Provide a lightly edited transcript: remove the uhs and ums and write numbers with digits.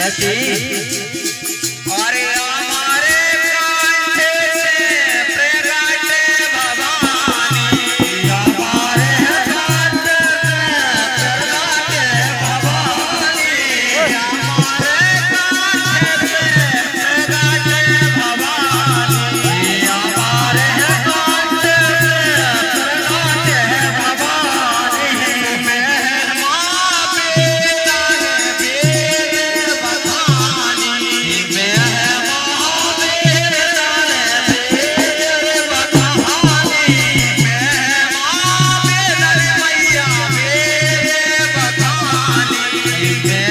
अरे हमारे कांधे से प्रगटे भवानी, हमारे कांधे से प्रगटे भवानी, हमारे कांधे से प्रगटे भवानी, हमारे कांधे से प्रगटे भवानी। मैं